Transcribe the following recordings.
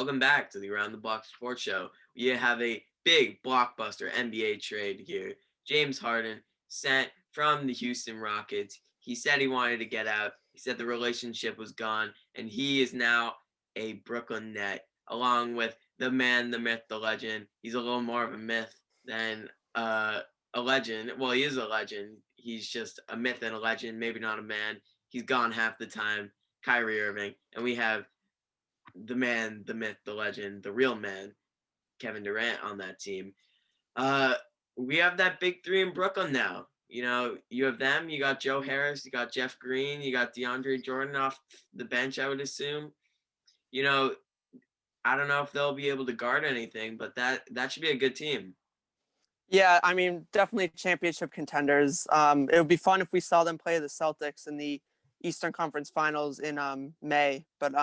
Welcome back to the Around the Block Sports Show. We have a big blockbuster NBA trade here. James Harden sent from the Houston Rockets. He said he wanted to get out. He said the relationship was gone, and he is now a Brooklyn Net, along with the man, the myth, the legend. He's a little more of a myth than a legend. Well, he is a legend. He's just a myth and a legend, maybe not a man. He's gone half the time. Kyrie Irving, and we have the man, the myth, the legend, the real man, Kevin Durant on that team. Uh, we have that big three in Brooklyn now. You know, you have them. You got Joe Harris. You got Jeff Green. You got DeAndre Jordan off the bench, I would assume. You know, I don't know if they'll be able to guard anything, but that should be a good team. Yeah, I mean, definitely championship contenders. It would be fun if we saw them play the Celtics in the Eastern Conference Finals in May. But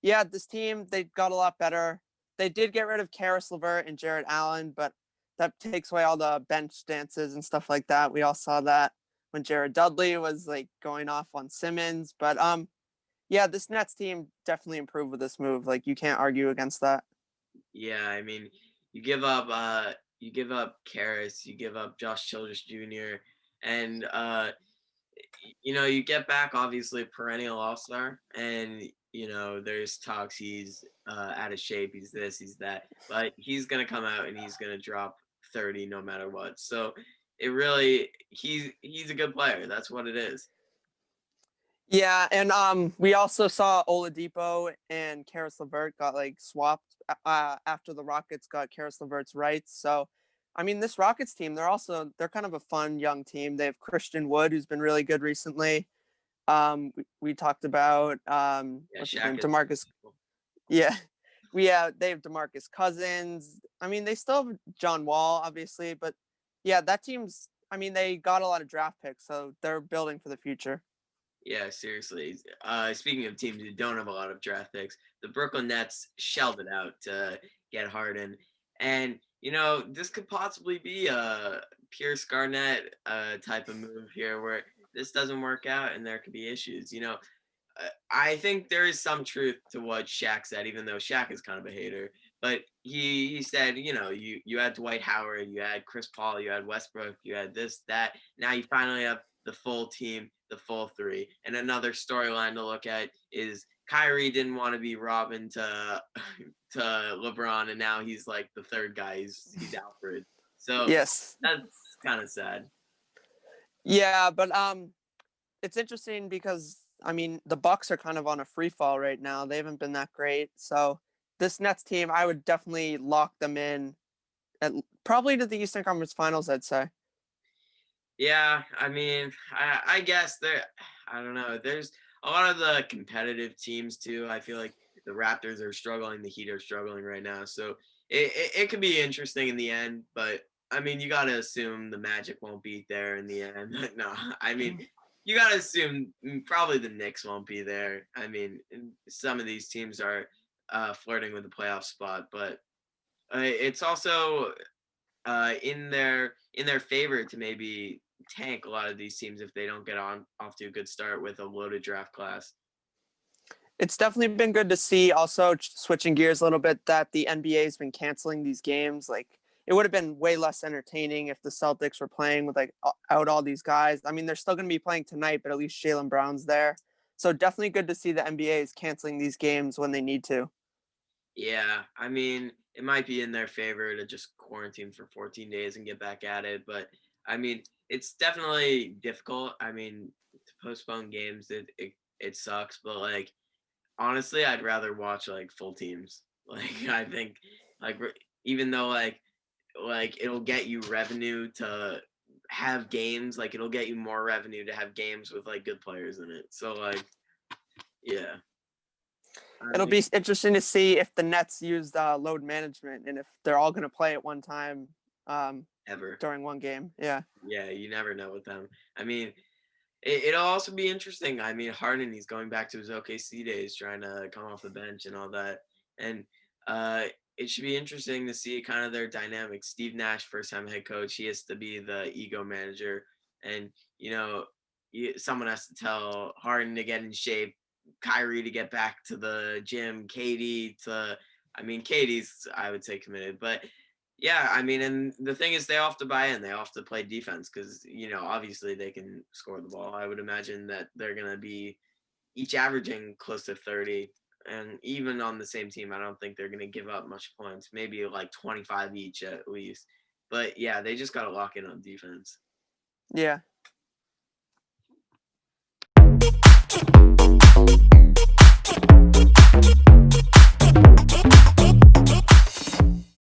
yeah, this team, they got a lot better. They did get rid of Karis LeVert and Jared Allen, but that takes away all the bench dances and stuff like that. We all saw that when Jared Dudley was like going off on Simmons. But yeah, this Nets team definitely improved with this move. Like you can't argue against that. Yeah, I mean, you give up Karras, you give up Josh Childress Jr., and you get back obviously a perennial all-star, and there's talks he's out of shape, he's this, he's that, but he's gonna come out and he's gonna drop 30 no matter what. So it really he's a good player. That's what it is. Yeah, and we also saw Oladipo and Karis LeVert got like swapped after the Rockets got Karis LeVert's rights. So, I mean, this Rockets team, they're kind of a fun young team. They have Christian Wood, who's been really good recently. We talked about Yeah, what's his Shaq name, is Demarcus. Yeah, they have Demarcus Cousins. I mean, they still have John Wall, obviously, but yeah, that team's. I mean, they got a lot of draft picks, so they're building for the future. Yeah, seriously. Speaking of teams who don't have a lot of draft picks, the Brooklyn Nets shelled it out to get Harden, and this could possibly be a Pierce Garnett type of move here, where this doesn't work out and there could be issues. I think there is some truth to what Shaq said, even though Shaq is kind of a hater. But he said, you had Dwight Howard, you had Chris Paul, you had Westbrook, you had this, that. Now you finally have the full team, the full three. And another storyline to look at is Kyrie didn't want to be Robin to to LeBron, and now he's like the third guy. He's Alfred. So Yes. that's kind of sad. Yeah, but it's interesting because I mean the Bucks are kind of on a free fall right now. They haven't been that great. So this Nets team, I would definitely lock them in at probably to the Eastern Conference Finals, I'd say. Yeah, I mean, I guess I don't know. There's a lot of the competitive teams too. I feel like the Raptors are struggling, the Heat are struggling right now. So it could be interesting in the end, but I mean, you got to assume the Magic won't be there in the end. No, I mean, you got to assume probably the Knicks won't be there. I mean, some of these teams are flirting with the playoff spot, but it's also in their favor to maybe tank a lot of these teams if they don't get off to a good start with a loaded draft class. It's definitely been good to see. Also, switching gears a little bit, that the NBA has been canceling these games. Like it would have been way less entertaining if the Celtics were playing with like out all these guys. I mean, they're still going to be playing tonight, but at least Jaylen Brown's there. So definitely good to see the NBA is canceling these games when they need to. Yeah, I mean, it might be in their favor to just quarantine for 14 days and get back at it, but I mean, it's definitely difficult. I mean, to postpone games, it sucks, but like honestly, I'd rather watch like full teams. Like I think like even though like it'll get you revenue to have games, like it'll get you more revenue to have games with like good players in it. So like yeah. I It'll mean, be interesting to see if the Nets use load management and if they're all going to play at one time ever. during one game. Yeah. Yeah, you never know with them. I mean, it'll also be interesting. I mean, Harden, he's going back to his OKC days, trying to come off the bench and all that. And it should be interesting to see kind of their dynamics. Steve Nash, first time head coach, he has to be the ego manager. And, someone has to tell Harden to get in shape, Kyrie to get back to the gym, KD to I mean, Katie's, I would say, committed, but yeah, I mean, and the thing is, they all have to buy in. They all have to play defense because, obviously they can score the ball. I would imagine that they're going to be each averaging close to 30. And even on the same team, I don't think they're going to give up much points, maybe like 25 each at least. But yeah, they just got to lock in on defense. Yeah.